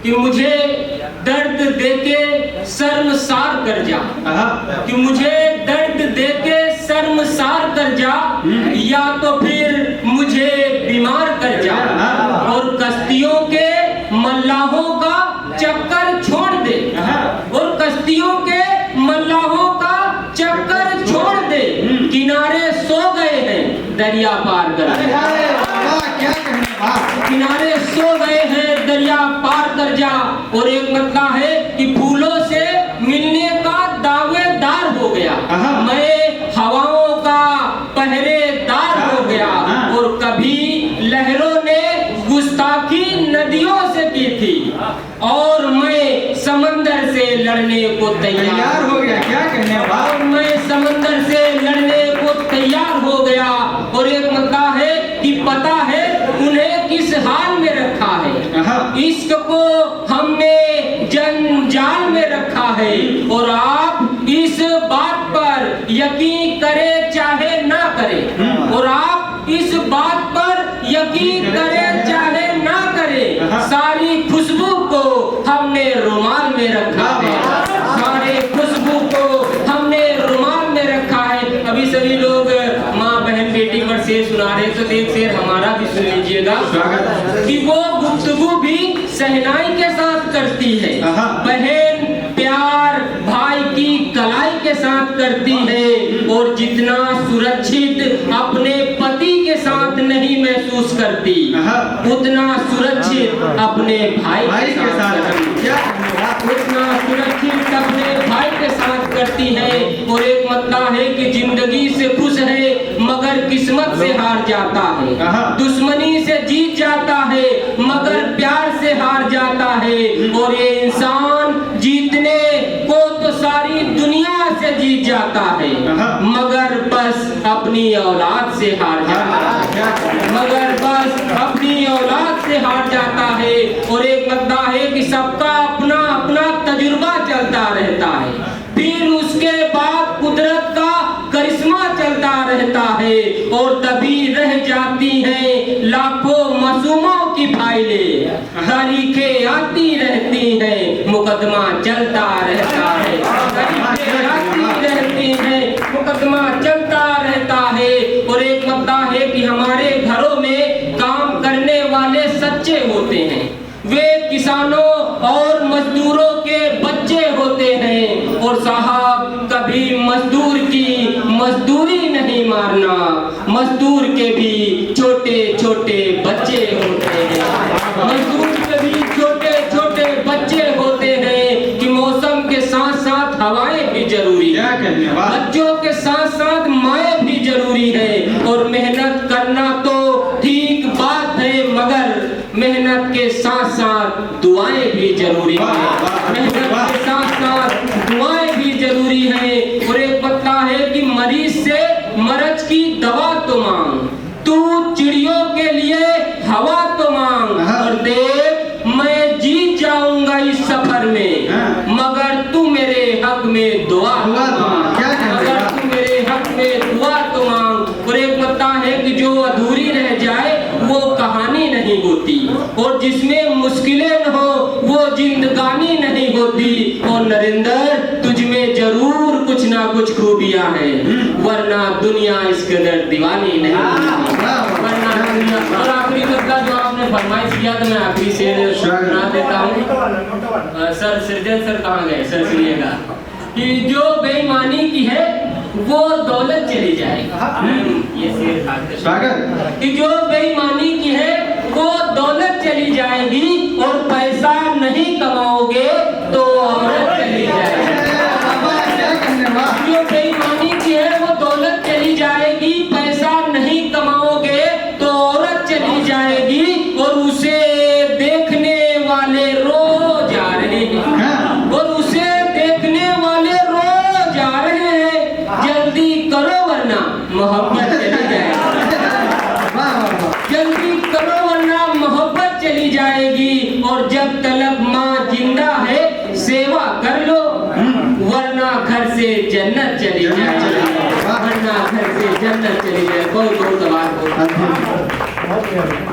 कि मुझे दर्द देके शर्मसार कर जा, कि मुझे दर्द देके शर्मसार कर जा, या तो फिर मुझे बीमार कर जा और कश्तियों के मल्लाहों का चक्कर छोड़ दे, और कश्तियों के मल्लाहों का चक्कर छोड़ दे, किनारे सो गए हैं दरिया पार कर जा, किनारे सो गए हैं दरिया पार कर जा। और एक मतलब है कि फूलों से मिलने का दावेदार हो गया, मैं हवाओं का पहरेदार हो गया, और कभी लहरों ने गुस्ताखी नदियों से की थी और मैं समंदर से लड़ने को तैयार हो गया। क्या कहने और मैं समंदर से लड़ने को तैयार हो गया। और एक मतलब है कि पता है उन्हें किस हाल में रखा है, इश्क को हमने जंजाल में रखा है, और आप इस बात पर यकीन करें चाहे ना करें, और आप इस बात पर यकीन करें चाहे ना करें, सारी खुशबू को हमने रुमाल में रखा है, सारे खुशबू को हमने रुमाल में रखा है। अभी सभी लोग माँ बहन बेटी पर शेर सुना रहे, तो एक शेर हमारा भी सुन लीजिएगा कि वो गुफ्तगू भी सहनाई के साथ करती है, बहन प्यार भाई की कलाई के साथ करती है, और जितना सुरक्षित अपने पति के साथ नहीं महसूस करती, उतना सुरक्षित अपने भाई के साथ करती है, उतना सुरक्षित अपने भाई के साथ करती है। और एक मतलब है कि जिंदगी से खुश है मगर किस्मत से हार जाता है, दुश्मनी से जीत जाता है मगर प्यार से हार जाता है, और ये इंसान जीतने को तो सारी दुनिया से जीत जाता है मगर बस अपनी औलाद से हार जाता है, मगर बस अपनी औलाद से हार जाता है। और एक मुद्दा है कि सबका अपना अपना तजुर्बा चलता रहता है, फिर उसके बाद कुदरत का करिश्मा चलता रहता है, और तभी रह जाती हैं लाखों मासूमों की फाइलें, तारीखें आती रहती हैं मुकदमा चलता रहता है, तारीखें आती रहती हैं मुकदमा चलता रहता है। और एक मुद्दा है कि हमारे घरों में काम करने वाले सच्चे होते हैं, वे किसानों और मजदूरों के बच्चे होते हैं, और साहब कभी मजदूर की मजदूरी नहीं मारना, मजदूर के भी छोटे छोटे बच्चे होते हैं, मजदूर के भी छोटे छोटे बच्चे होते हैं, कि मौसम के साथ साथ हवाएं भी जरूरी है, बच्चों के साथ साथ माएँ भी जरूरी है, और मेहनत करना तो ठीक बात है मगर मेहनत के साथ साथ दुआएं भी जरूरी है, मेहनत के साथ साथ दुआएं भी जरूरी है। और एक पता है कि मरीज से मरज की दवा तो मांग, तू चिड़ियों के लिए हवा तो मांग, और देख मैं जीत जाऊंगा इस सफर में मगर तू मेरे हक में दुआ मांग, मगर तू मेरे हक में दुआ तो मांग। और एक पता है कि जो अधूरी रह जाए वो कहानी नहीं होती, और जिसमें मुश्किलें न हो वो जिंदगानी नहीं होती। और नरेंद्र तुझ में जरूर कुछ ना कुछ खूबियां हैं, वरना दुनिया इस कदर दीवानी नहीं होती, वरना दुनिया। और आखिरी मुद्दा जो आपने फरमाइश किया तो मैं आखिरी शेर सुना देता हूँ। सर सृजन सर कहाँ गए? सर सुनिएगा कि जो बेईमानी की है वो दौलत चली जाएगी, ये शेर था कि जो बेईमानी की है वो दौलत चली जाएगी, और पैसा नहीं कमाओगे तो औरत चली जाएगी, जो बेईमानी की है वो दौलत चली जाएगी, पैसा नहीं कमाओगे तो औरत चली जाएगी, और उसे देखने वाले रोज आ रहे हैं, और उसे देखने वाले रोज आ रहे हैं, जल्दी करो वरना मोहब्बत चली जाएगी, जल्दी करो वरना मोहब्बत चली जाएगी। और जब तलक माँ जिंदा है सेवा कर लो, वरना घर से जन्नत चली जाएगी, वरना घर से जन्नत चली जाए। बहुत बहुत आभार।